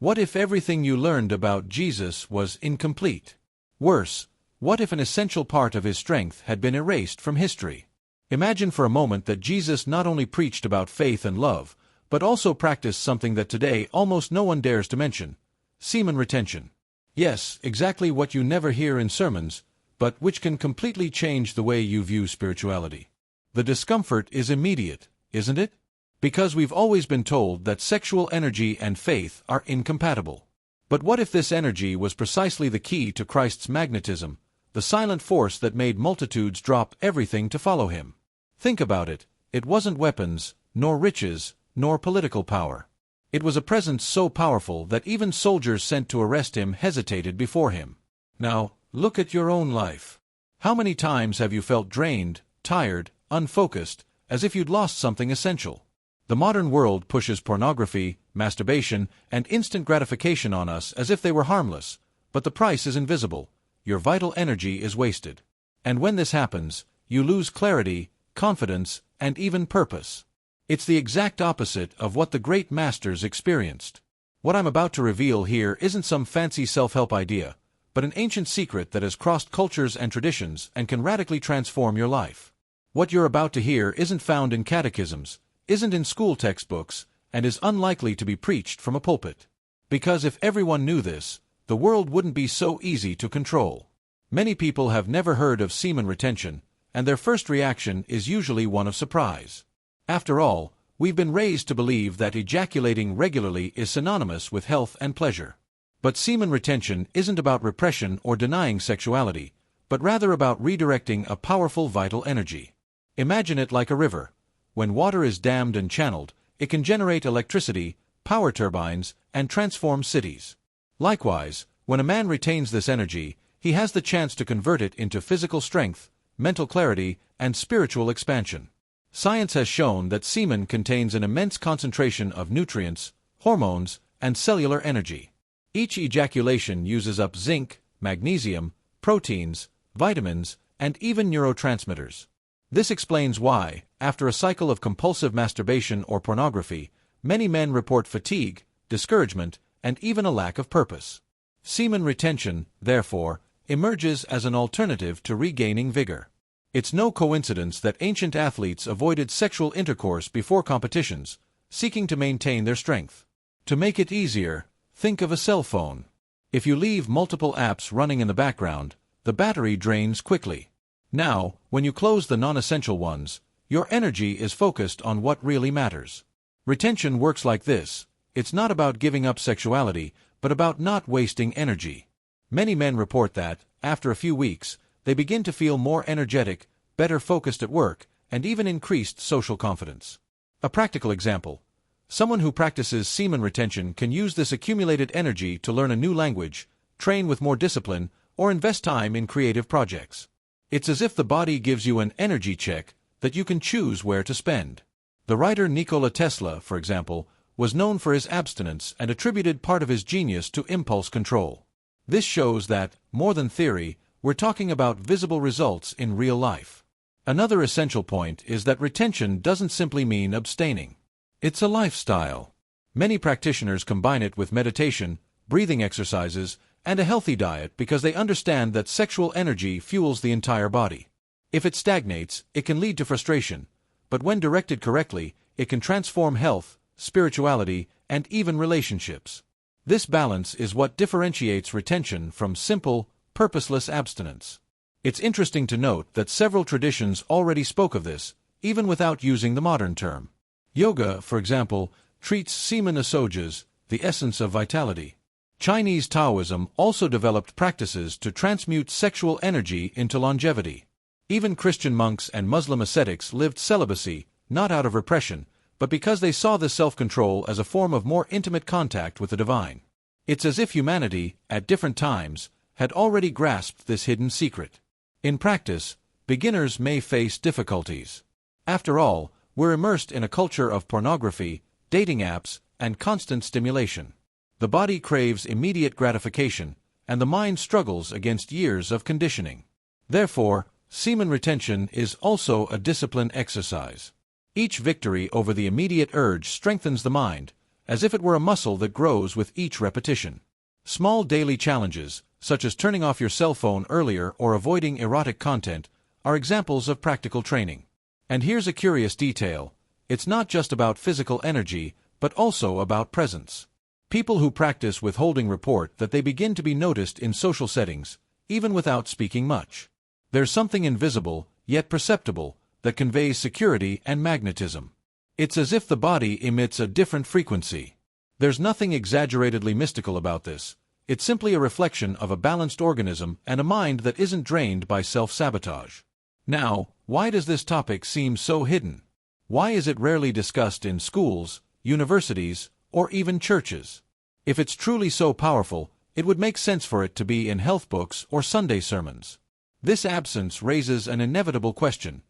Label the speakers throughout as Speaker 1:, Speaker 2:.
Speaker 1: What if everything you learned about Jesus was incomplete? Worse, what if an essential part of his strength had been erased from history? Imagine for a moment that Jesus not only preached about faith and love, but also practiced something that today almost no one dares to mention: semen retention. Yes, exactly what you never hear in sermons, but which can completely change the way you view spirituality. The discomfort is immediate, isn't it? Because we've always been told that sexual energy and faith are incompatible. But what if this energy was precisely the key to Christ's magnetism, the silent force that made multitudes drop everything to follow him? Think about it. It wasn't weapons, nor riches, nor political power. It was a presence so powerful that even soldiers sent to arrest him hesitated before him. Now, look at your own life. How many times have you felt drained, tired, unfocused, as if you'd lost something essential? The modern world pushes pornography, masturbation, and instant gratification on us as if they were harmless, but the price is invisible. Your vital energy is wasted. And when this happens, you lose clarity, confidence, and even purpose. It's the exact opposite of what the great masters experienced. What I'm about to reveal here isn't some fancy self-help idea, but an ancient secret that has crossed cultures and traditions and can radically transform your life. What you're about to hear isn't found in catechisms, isn't in school textbooks, and is unlikely to be preached from a pulpit. Because if everyone knew this, the world wouldn't be so easy to control. Many people have never heard of semen retention, and their first reaction is usually one of surprise. After all, we've been raised to believe that ejaculating regularly is synonymous with health and pleasure. But semen retention isn't about repression or denying sexuality, but rather about redirecting a powerful vital energy. Imagine it like a river. When water is dammed and channeled, it can generate electricity, power turbines, and transform cities. Likewise, when a man retains this energy, he has the chance to convert it into physical strength, mental clarity, and spiritual expansion. Science has shown that semen contains an immense concentration of nutrients, hormones, and cellular energy. Each ejaculation uses up zinc, magnesium, proteins, vitamins, and even neurotransmitters. This explains why, after a cycle of compulsive masturbation or pornography, many men report fatigue, discouragement, and even a lack of purpose. Semen retention, therefore, emerges as an alternative to regaining vigor. It's no coincidence that ancient athletes avoided sexual intercourse before competitions, seeking to maintain their strength. To make it easier, think of a cell phone. If you leave multiple apps running in the background, the battery drains quickly. Now, when you close the non-essential ones, your energy is focused on what really matters. Retention works like this. It's not about giving up sexuality, but about not wasting energy. Many men report that, after a few weeks, they begin to feel more energetic, better focused at work, and even increased social confidence. A practical example. Someone who practices semen retention can use this accumulated energy to learn a new language, train with more discipline, or invest time in creative projects. It's as if the body gives you an energy check that you can choose where to spend. The writer Nikola Tesla, for example, was known for his abstinence and attributed part of his genius to impulse control. This shows that, more than theory, we're talking about visible results in real life. Another essential point is that retention doesn't simply mean abstaining. It's a lifestyle. Many practitioners combine it with meditation, breathing exercises, and a healthy diet because they understand that sexual energy fuels the entire body. If it stagnates, it can lead to frustration, but when directed correctly, it can transform health, spirituality, and even relationships. This balance is what differentiates retention from simple, purposeless abstinence. It's interesting to note that several traditions already spoke of this, even without using the modern term. Yoga, for example, treats semen asojas, the essence of vitality. Chinese Taoism also developed practices to transmute sexual energy into longevity. Even Christian monks and Muslim ascetics lived celibacy, not out of repression, but because they saw this self-control as a form of more intimate contact with the divine. It's as if humanity, at different times, had already grasped this hidden secret. In practice, beginners may face difficulties. After all, we're immersed in a culture of pornography, dating apps, and constant stimulation. The body craves immediate gratification, and the mind struggles against years of conditioning. Therefore, semen retention is also a discipline exercise. Each victory over the immediate urge strengthens the mind, as if it were a muscle that grows with each repetition. Small daily challenges, such as turning off your cell phone earlier or avoiding erotic content, are examples of practical training. And here's a curious detail: it's not just about physical energy, but also about presence. People who practice withholding report that they begin to be noticed in social settings, even without speaking much. There's something invisible, yet perceptible, that conveys security and magnetism. It's as if the body emits a different frequency. There's nothing exaggeratedly mystical about this. It's simply a reflection of a balanced organism and a mind that isn't drained by self-sabotage. Now, why does this topic seem so hidden? Why is it rarely discussed in schools, universities, or even churches? If it's truly so powerful, it would make sense for it to be in health books or Sunday sermons. This absence raises an inevitable question.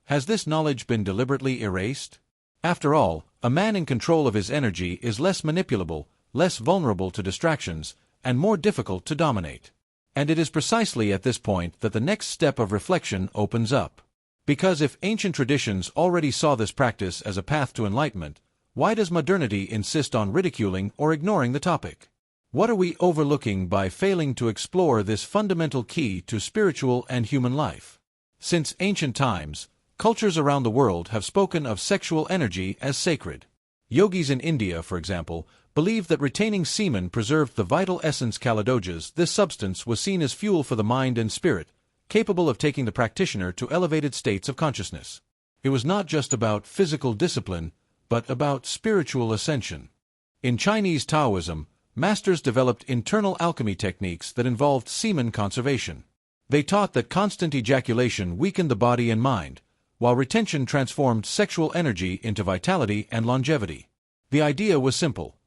Speaker 1: Has this knowledge been deliberately erased? After all, a man in control of his energy is less manipulable, less vulnerable to distractions, and more difficult to dominate. And it is precisely at this point that the next step of reflection opens up. Because if ancient traditions already saw this practice as a path to enlightenment, why does modernity insist on ridiculing or ignoring the topic? What are we overlooking by failing to explore this fundamental key to spiritual and human life? Since ancient times, cultures around the world have spoken of sexual energy as sacred. Yogis in India, for example, believed that retaining semen preserved the vital essence kaladojas. This substance was seen as fuel for the mind and spirit, capable of taking the practitioner to elevated states of consciousness. It was not just about physical discipline, but about spiritual ascension. In Chinese Taoism, masters developed internal alchemy techniques that involved semen conservation. They taught that constant ejaculation weakened the body and mind, while retention transformed sexual energy into vitality and longevity. The idea was simple.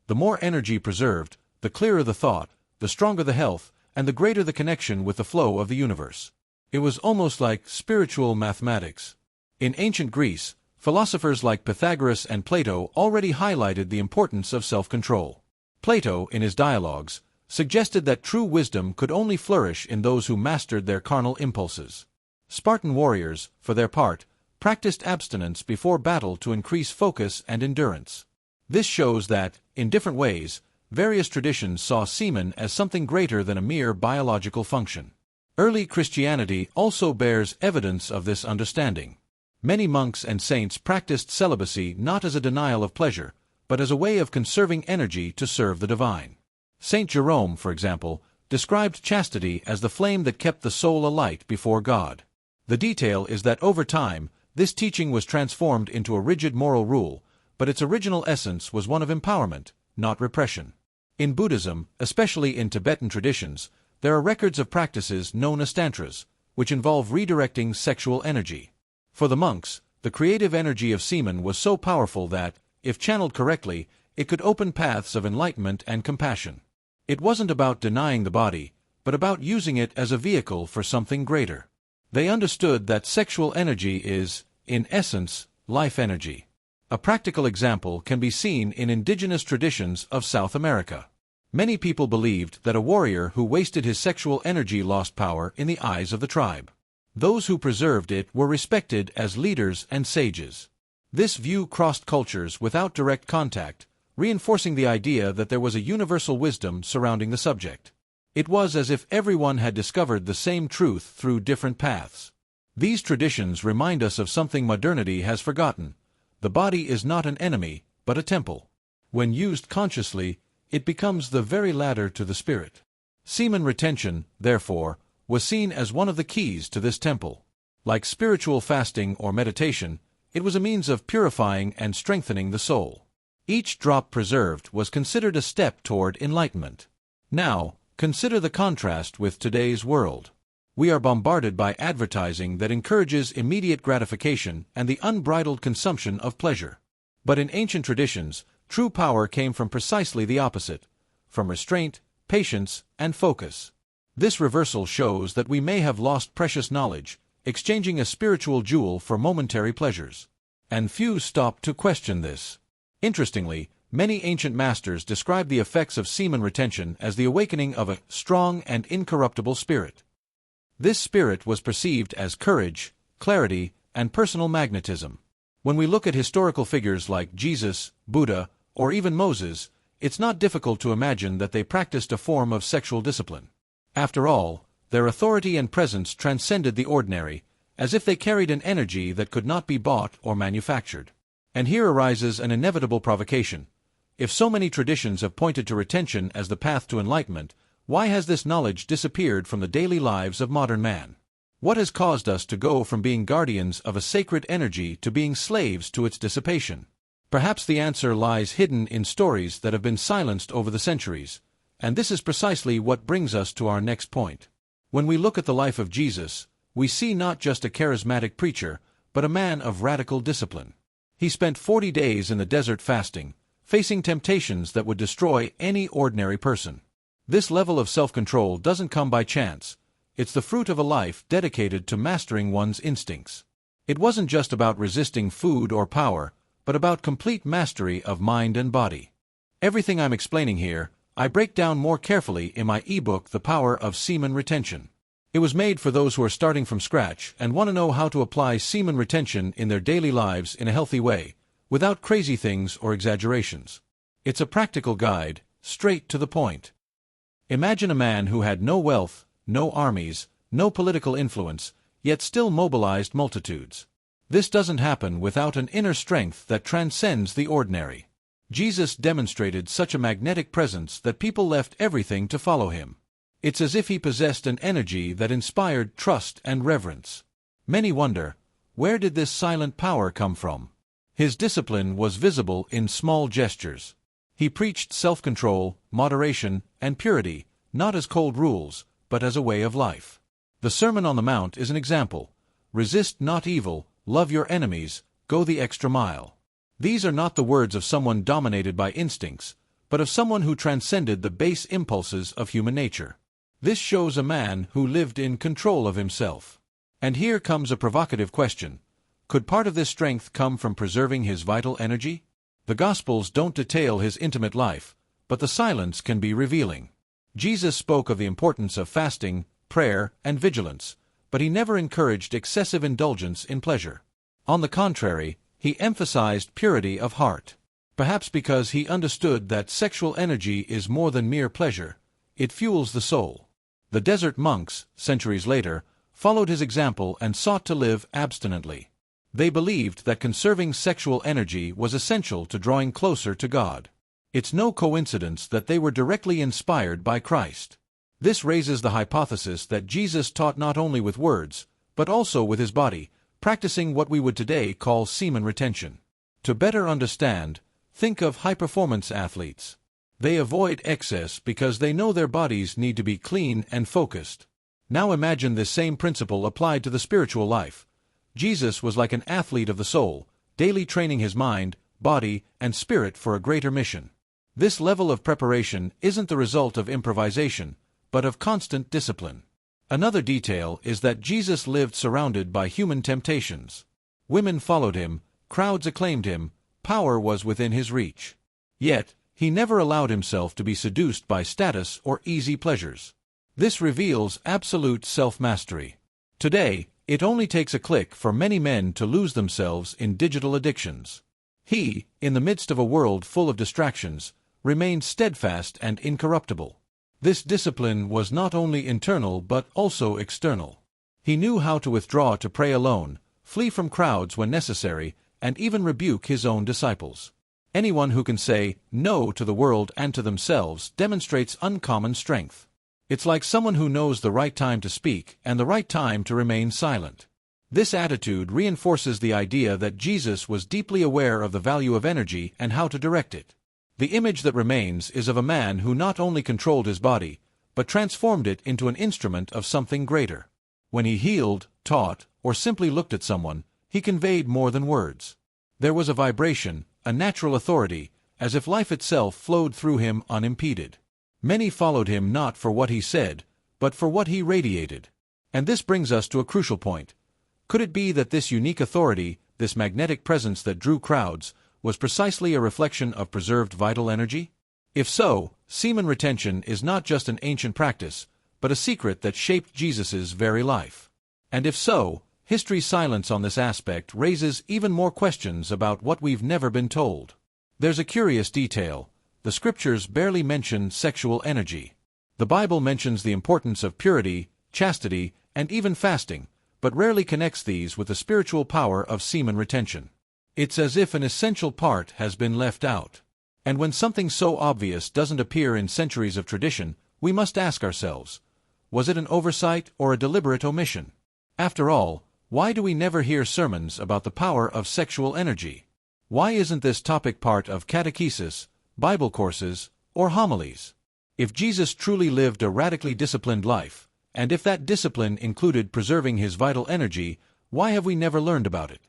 Speaker 1: The more energy preserved, the clearer the thought, the stronger the health, and the greater the connection with the flow of the universe. It was almost like spiritual mathematics. In ancient Greece, philosophers like Pythagoras and Plato already highlighted the importance of self-control. Plato, in his dialogues, suggested that true wisdom could only flourish in those who mastered their carnal impulses. Spartan warriors, for their part, practiced abstinence before battle to increase focus and endurance. This shows that, in different ways, various traditions saw semen as something greater than a mere biological function. Early Christianity also bears evidence of this understanding. Many monks and saints practiced celibacy not as a denial of pleasure, but as a way of conserving energy to serve the divine. Saint Jerome, for example, described chastity as the flame that kept the soul alight before God. The detail is that over time, this teaching was transformed into a rigid moral rule, but its original essence was one of empowerment, not repression. In Buddhism, especially in Tibetan traditions, there are records of practices known as tantras, which involve redirecting sexual energy. For the monks, the creative energy of semen was so powerful that, if channeled correctly, it could open paths of enlightenment and compassion. It wasn't about denying the body, but about using it as a vehicle for something greater. They understood that sexual energy is, in essence, life energy. A practical example can be seen in indigenous traditions of South America. Many people believed that a warrior who wasted his sexual energy lost power in the eyes of the tribe. Those who preserved it were respected as leaders and sages. This view crossed cultures without direct contact, reinforcing the idea that there was a universal wisdom surrounding the subject. It was as if everyone had discovered the same truth through different paths. These traditions remind us of something modernity has forgotten. The body is not an enemy, but a temple. When used consciously, it becomes the very ladder to the spirit. Semen retention, therefore, was seen as one of the keys to this temple. Like spiritual fasting or meditation, it was a means of purifying and strengthening the soul. Each drop preserved was considered a step toward enlightenment. Now, consider the contrast with today's world. We are bombarded by advertising that encourages immediate gratification and the unbridled consumption of pleasure. But in ancient traditions, true power came from precisely the opposite, from restraint, patience, and focus. This reversal shows that we may have lost precious knowledge, exchanging a spiritual jewel for momentary pleasures. And few stop to question this. Interestingly, many ancient masters describe the effects of semen retention as the awakening of a strong and incorruptible spirit. This spirit was perceived as courage, clarity, and personal magnetism. When we look at historical figures like Jesus, Buddha, or even Moses, it's not difficult to imagine that they practiced a form of sexual discipline. After all, their authority and presence transcended the ordinary, as if they carried an energy that could not be bought or manufactured. And here arises an inevitable provocation. If so many traditions have pointed to retention as the path to enlightenment, why has this knowledge disappeared from the daily lives of modern man? What has caused us to go from being guardians of a sacred energy to being slaves to its dissipation? Perhaps the answer lies hidden in stories that have been silenced over the centuries, and this is precisely what brings us to our next point. When we look at the life of Jesus, we see not just a charismatic preacher, but a man of radical discipline. He spent 40 days in the desert fasting, facing temptations that would destroy any ordinary person. This level of self-control doesn't come by chance. It's the fruit of a life dedicated to mastering one's instincts. It wasn't just about resisting food or power, but about complete mastery of mind and body. Everything I'm explaining here, I break down more carefully in my ebook The Power of Semen Retention. It was made for those who are starting from scratch and want to know how to apply semen retention in their daily lives in a healthy way, without crazy things or exaggerations. It's a practical guide, straight to the point. Imagine a man who had no wealth, no armies, no political influence, yet still mobilized multitudes. This doesn't happen without an inner strength that transcends the ordinary. Jesus demonstrated such a magnetic presence that people left everything to follow him. It's as if he possessed an energy that inspired trust and reverence. Many wonder, where did this silent power come from? His discipline was visible in small gestures. He preached self-control, moderation, and purity, not as cold rules, but as a way of life. The Sermon on the Mount is an example. Resist not evil, love your enemies, go the extra mile. These are not the words of someone dominated by instincts, but of someone who transcended the base impulses of human nature. This shows a man who lived in control of himself. And here comes a provocative question. Could part of this strength come from preserving his vital energy? The Gospels don't detail his intimate life, but the silence can be revealing. Jesus spoke of the importance of fasting, prayer, and vigilance, but he never encouraged excessive indulgence in pleasure. On the contrary, he emphasized purity of heart. Perhaps because he understood that sexual energy is more than mere pleasure, it fuels the soul. The desert monks, centuries later, followed his example and sought to live abstinently. They believed that conserving sexual energy was essential to drawing closer to God. It's no coincidence that they were directly inspired by Christ. This raises the hypothesis that Jesus taught not only with words, but also with his body, practicing what we would today call semen retention. To better understand, think of high-performance athletes. They avoid excess because they know their bodies need to be clean and focused. Now imagine this same principle applied to the spiritual life. Jesus was like an athlete of the soul, daily training his mind, body, and spirit for a greater mission. This level of preparation isn't the result of improvisation, but of constant discipline. Another detail is that Jesus lived surrounded by human temptations. Women followed him, crowds acclaimed him, power was within his reach. Yet, he never allowed himself to be seduced by status or easy pleasures. This reveals absolute self-mastery. Today, it only takes a click for many men to lose themselves in digital addictions. He, in the midst of a world full of distractions, remained steadfast and incorruptible. This discipline was not only internal but also external. He knew how to withdraw to pray alone, flee from crowds when necessary, and even rebuke his own disciples. Anyone who can say no to the world and to themselves demonstrates uncommon strength. It's like someone who knows the right time to speak and the right time to remain silent. This attitude reinforces the idea that Jesus was deeply aware of the value of energy and how to direct it. The image that remains is of a man who not only controlled his body, but transformed it into an instrument of something greater. When he healed, taught, or simply looked at someone, he conveyed more than words. There was a vibration, a natural authority, as if life itself flowed through him unimpeded. Many followed him not for what he said, but for what he radiated. And this brings us to a crucial point. Could it be that this unique authority, this magnetic presence that drew crowds, was precisely a reflection of preserved vital energy? If so, semen retention is not just an ancient practice, but a secret that shaped Jesus' very life. And if so, history's silence on this aspect raises even more questions about what we've never been told. There's a curious detail. The scriptures barely mention sexual energy. The Bible mentions the importance of purity, chastity, and even fasting, but rarely connects these with the spiritual power of semen retention. It's as if an essential part has been left out. And when something so obvious doesn't appear in centuries of tradition, we must ask ourselves, was it an oversight or a deliberate omission? After all, why do we never hear sermons about the power of sexual energy? Why isn't this topic part of catechesis, Bible courses, or homilies? If Jesus truly lived a radically disciplined life, and if that discipline included preserving his vital energy, why have we never learned about it?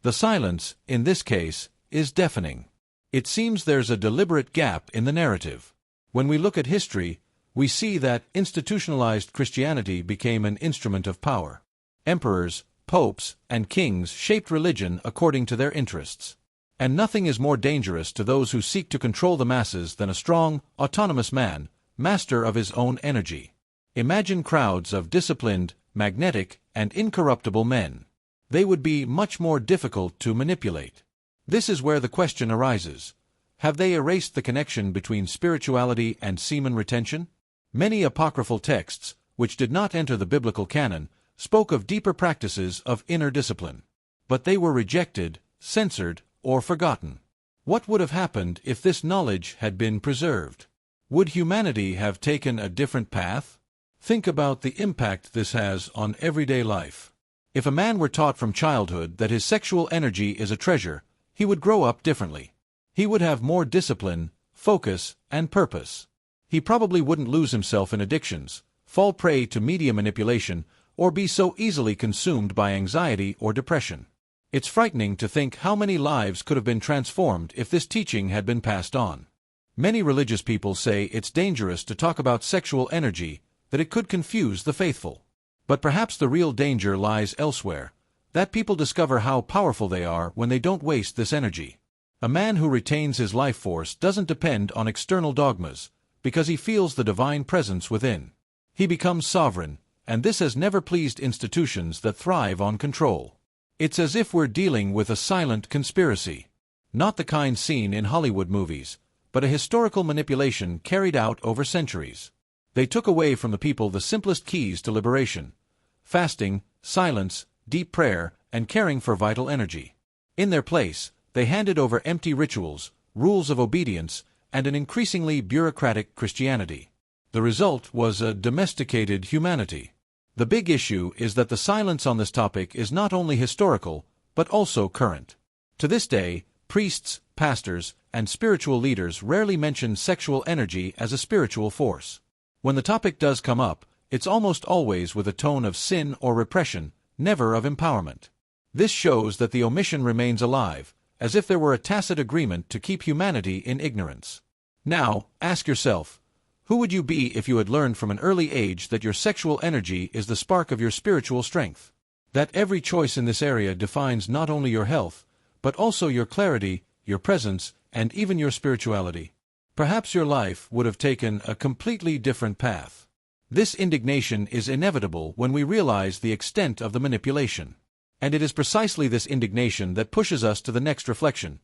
Speaker 1: The silence, in this case, is deafening. It seems there's a deliberate gap in the narrative. When we look at history, we see that institutionalized Christianity became an instrument of power. Emperors, popes, and kings shaped religion according to their interests. And nothing is more dangerous to those who seek to control the masses than a strong, autonomous man, master of his own energy. Imagine crowds of disciplined, magnetic, and incorruptible men. They would be much more difficult to manipulate. This is where the question arises. Have they erased the connection between spirituality and semen retention? Many apocryphal texts, which did not enter the biblical canon, spoke of deeper practices of inner discipline. But they were rejected, censored, or forgotten. What would have happened if this knowledge had been preserved? Would humanity have taken a different path? Think about the impact this has on everyday life. If a man were taught from childhood that his sexual energy is a treasure, he would grow up differently. He would have more discipline, focus, and purpose. He probably wouldn't lose himself in addictions, fall prey to media manipulation, or be so easily consumed by anxiety or depression. It's frightening to think how many lives could have been transformed if this teaching had been passed on. Many religious people say it's dangerous to talk about sexual energy, that it could confuse the faithful. But perhaps the real danger lies elsewhere, that people discover how powerful they are when they don't waste this energy. A man who retains his life force doesn't depend on external dogmas, because he feels the divine presence within. He becomes sovereign, and this has never pleased institutions that thrive on control. It's as if we're dealing with a silent conspiracy. Not the kind seen in Hollywood movies, but a historical manipulation carried out over centuries. They took away from the people the simplest keys to liberation: fasting, silence, deep prayer, and caring for vital energy. In their place, they handed over empty rituals, rules of obedience, and an increasingly bureaucratic Christianity. The result was a domesticated humanity. The big issue is that the silence on this topic is not only historical, but also current. To this day, priests, pastors, and spiritual leaders rarely mention sexual energy as a spiritual force. When the topic does come up, it's almost always with a tone of sin or repression, never of empowerment. This shows that the omission remains alive, as if there were a tacit agreement to keep humanity in ignorance. Now, ask yourself, who would you be if you had learned from an early age that your sexual energy is the spark of your spiritual strength? That every choice in this area defines not only your health, but also your clarity, your presence, and even your spirituality? Perhaps your life would have taken a completely different path. This indignation is inevitable when we realize the extent of the manipulation. And it is precisely this indignation that pushes us to the next reflection.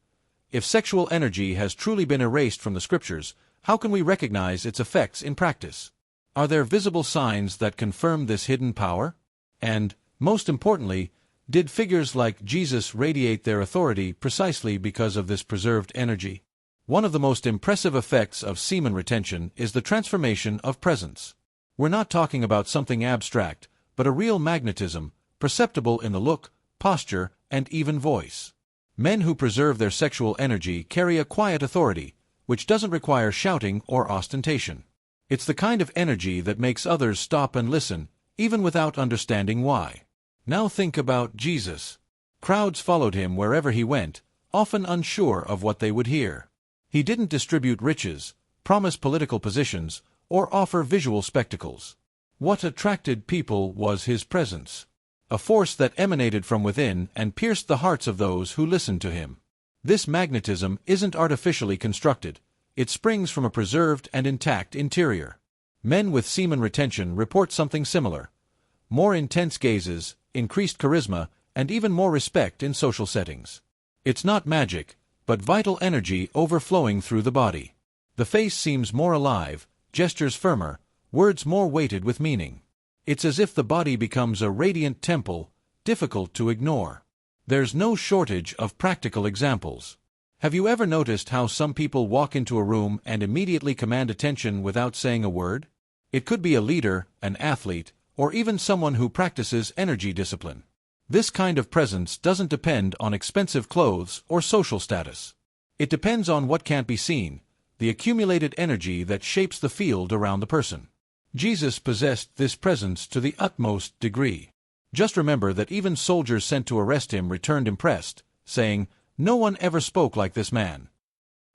Speaker 1: If sexual energy has truly been erased from the scriptures, how can we recognize its effects in practice? Are there visible signs that confirm this hidden power? And, most importantly, did figures like Jesus radiate their authority precisely because of this preserved energy? One of the most impressive effects of semen retention is the transformation of presence. We're not talking about something abstract, but a real magnetism, perceptible in the look, posture, and even voice. Men who preserve their sexual energy carry a quiet authority, which doesn't require shouting or ostentation. It's the kind of energy that makes others stop and listen, even without understanding why. Now think about Jesus. Crowds followed him wherever he went, often unsure of what they would hear. He didn't distribute riches, promise political positions, or offer visual spectacles. What attracted people was his presence, a force that emanated from within and pierced the hearts of those who listened to him. This magnetism isn't artificially constructed. It springs from a preserved and intact interior. Men with semen retention report something similar: more intense gazes, increased charisma, and even more respect in social settings. It's not magic, but vital energy overflowing through the body. The face seems more alive, gestures firmer, words more weighted with meaning. It's as if the body becomes a radiant temple, difficult to ignore. There's no shortage of practical examples. Have you ever noticed how some people walk into a room and immediately command attention without saying a word? It could be a leader, an athlete, or even someone who practices energy discipline. This kind of presence doesn't depend on expensive clothes or social status. It depends on what can't be seen, the accumulated energy that shapes the field around the person. Jesus possessed this presence to the utmost degree. Just remember that even soldiers sent to arrest him returned impressed, saying, "No one ever spoke like this man."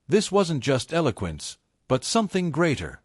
Speaker 1: This wasn't just eloquence, but something greater.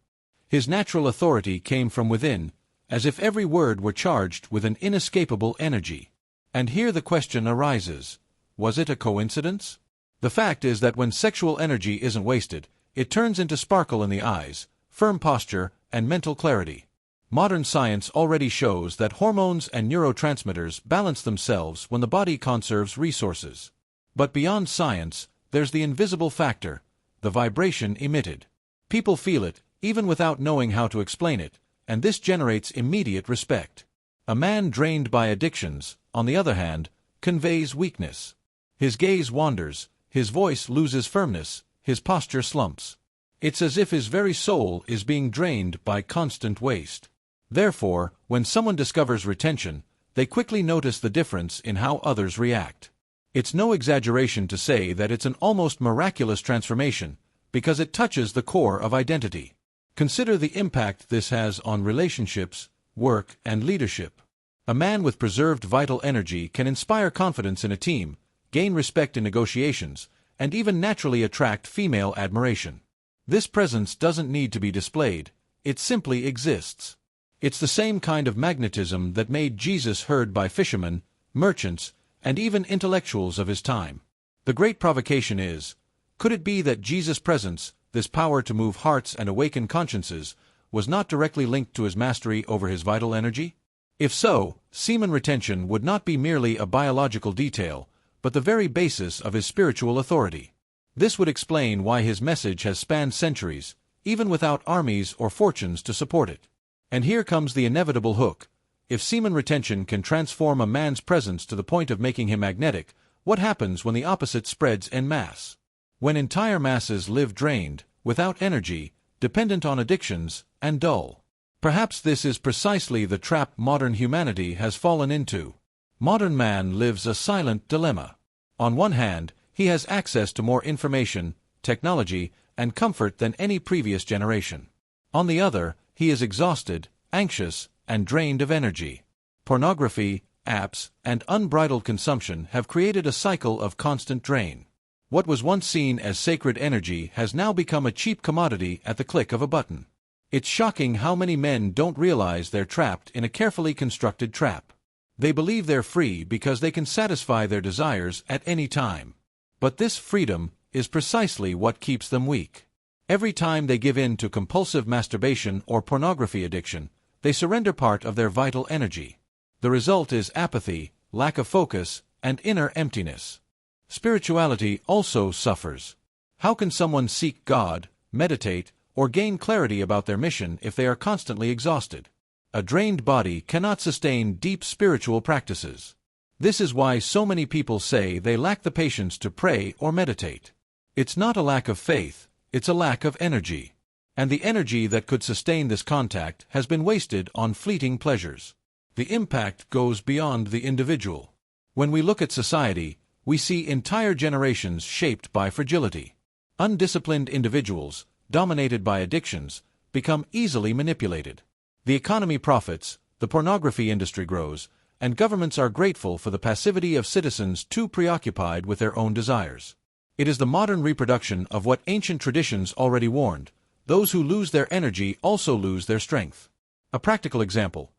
Speaker 1: His natural authority came from within, as if every word were charged with an inescapable energy. And here the question arises, was it a coincidence? The fact is that when sexual energy isn't wasted, it turns into sparkle in the eyes, firm posture, and mental clarity. Modern science already shows that hormones and neurotransmitters balance themselves when the body conserves resources. But beyond science, there's the invisible factor, the vibration emitted. People feel it, even without knowing how to explain it, and this generates immediate respect. A man drained by addictions, on the other hand, conveys weakness. His gaze wanders, his voice loses firmness, his posture slumps. It's as if his very soul is being drained by constant waste. Therefore, when someone discovers retention, they quickly notice the difference in how others react. It's no exaggeration to say that it's an almost miraculous transformation, because it touches the core of identity. Consider the impact this has on relationships, work, and leadership. A man with preserved vital energy can inspire confidence in a team, gain respect in negotiations, and even naturally attract female admiration. This presence doesn't need to be displayed, it simply exists. It's the same kind of magnetism that made Jesus heard by fishermen, merchants, and even intellectuals of his time. The great provocation is, could it be that Jesus' presence, this power to move hearts and awaken consciences, was not directly linked to his mastery over his vital energy? If so, semen retention would not be merely a biological detail, but the very basis of his spiritual authority. This would explain why his message has spanned centuries, even without armies or fortunes to support it. And here comes the inevitable hook. If semen retention can transform a man's presence to the point of making him magnetic, what happens when the opposite spreads en masse? When entire masses live drained, without energy, dependent on addictions, and dull. Perhaps this is precisely the trap modern humanity has fallen into. Modern man lives a silent dilemma. On one hand, he has access to more information, technology, and comfort than any previous generation. On the other, he is exhausted, anxious, and drained of energy. Pornography, apps, and unbridled consumption have created a cycle of constant drain. What was once seen as sacred energy has now become a cheap commodity at the click of a button. It's shocking how many men don't realize they're trapped in a carefully constructed trap. They believe they're free because they can satisfy their desires at any time. But this freedom is precisely what keeps them weak. Every time they give in to compulsive masturbation or pornography addiction, they surrender part of their vital energy. The result is apathy, lack of focus, and inner emptiness. Spirituality also suffers. How can someone seek God, meditate, or gain clarity about their mission if they are constantly exhausted? A drained body cannot sustain deep spiritual practices. This is why so many people say they lack the patience to pray or meditate. It's not a lack of faith, it's a lack of energy. And the energy that could sustain this contact has been wasted on fleeting pleasures. The impact goes beyond the individual. When we look at society, we see entire generations shaped by fragility. Undisciplined individuals, dominated by addictions, become easily manipulated. The economy profits, the pornography industry grows, and governments are grateful for the passivity of citizens too preoccupied with their own desires. It is the modern reproduction of what ancient traditions already warned. Those who lose their energy also lose their strength. A practical example.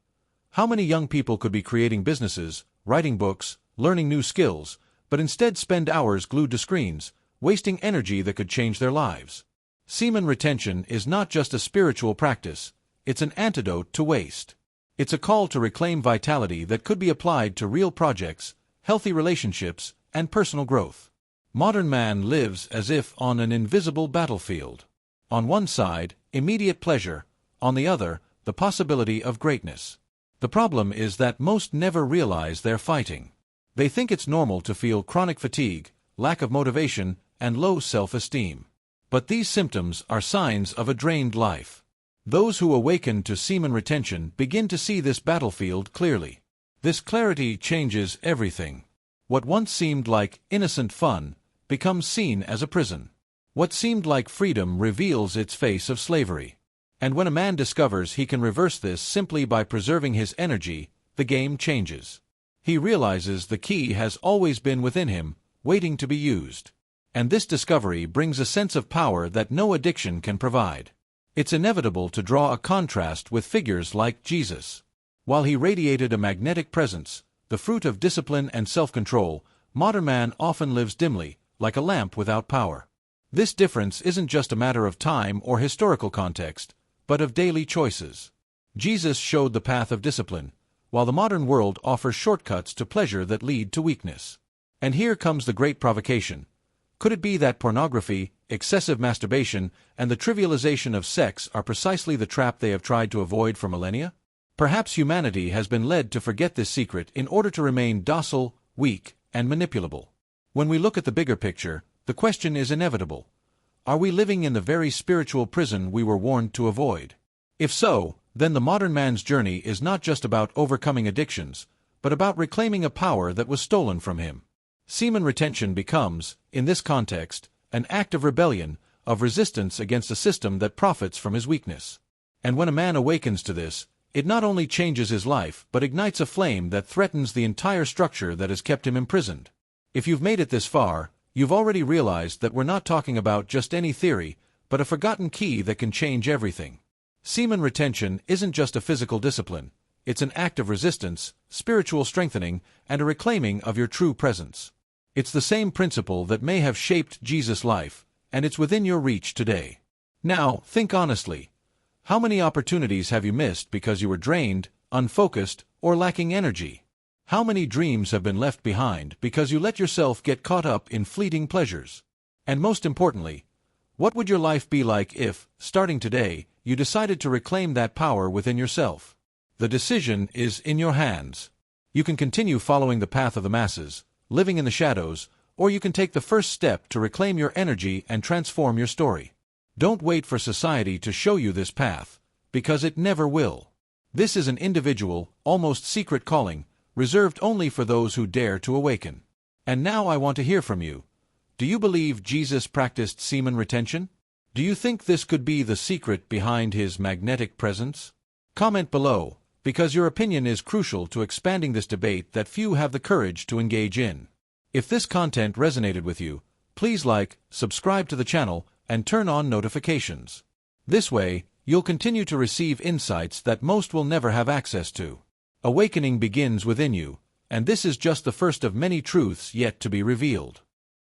Speaker 1: How many young people could be creating businesses, writing books, learning new skills, but instead spend hours glued to screens, wasting energy that could change their lives? Semen retention is not just a spiritual practice, it's an antidote to waste. It's a call to reclaim vitality that could be applied to real projects, healthy relationships, and personal growth. Modern man lives as if on an invisible battlefield. On one side, immediate pleasure, on the other, the possibility of greatness. The problem is that most never realize they're fighting. They think it's normal to feel chronic fatigue, lack of motivation, and low self-esteem. But these symptoms are signs of a drained life. Those who awaken to semen retention begin to see this battlefield clearly. This clarity changes everything. What once seemed like innocent fun becomes seen as a prison. What seemed like freedom reveals its face of slavery. And when a man discovers he can reverse this simply by preserving his energy, the game changes. He realizes the key has always been within him, waiting to be used. And this discovery brings a sense of power that no addiction can provide. It's inevitable to draw a contrast with figures like Jesus. While he radiated a magnetic presence, the fruit of discipline and self-control, modern man often lives dimly, like a lamp without power. This difference isn't just a matter of time or historical context, but of daily choices. Jesus showed the path of discipline, while the modern world offers shortcuts to pleasure that lead to weakness. And here comes the great provocation. Could it be that pornography, excessive masturbation, and the trivialization of sex are precisely the trap they have tried to avoid for millennia? Perhaps humanity has been led to forget this secret in order to remain docile, weak, and manipulable. When we look at the bigger picture, the question is inevitable. Are we living in the very spiritual prison we were warned to avoid? If so, then the modern man's journey is not just about overcoming addictions, but about reclaiming a power that was stolen from him. Semen retention becomes, in this context, an act of rebellion, of resistance against a system that profits from his weakness. And when a man awakens to this, it not only changes his life but ignites a flame that threatens the entire structure that has kept him imprisoned. If you've made it this far, you've already realized that we're not talking about just any theory, but a forgotten key that can change everything. Semen retention isn't just a physical discipline, it's an act of resistance, spiritual strengthening, and a reclaiming of your true presence. It's the same principle that may have shaped Jesus' life, and it's within your reach today. Now, think honestly. How many opportunities have you missed because you were drained, unfocused, or lacking energy? How many dreams have been left behind because you let yourself get caught up in fleeting pleasures? And most importantly, what would your life be like if, starting today, you decided to reclaim that power within yourself? The decision is in your hands. You can continue following the path of the masses, living in the shadows, or you can take the first step to reclaim your energy and transform your story. Don't wait for society to show you this path, because it never will. This is an individual, almost secret calling, reserved only for those who dare to awaken. And now I want to hear from you. Do you believe Jesus practiced semen retention? Do you think this could be the secret behind his magnetic presence? Comment below, because your opinion is crucial to expanding this debate that few have the courage to engage in. If this content resonated with you, please like, subscribe to the channel, and turn on notifications. This way, you'll continue to receive insights that most will never have access to. Awakening begins within you, and this is just the first of many truths yet to be revealed.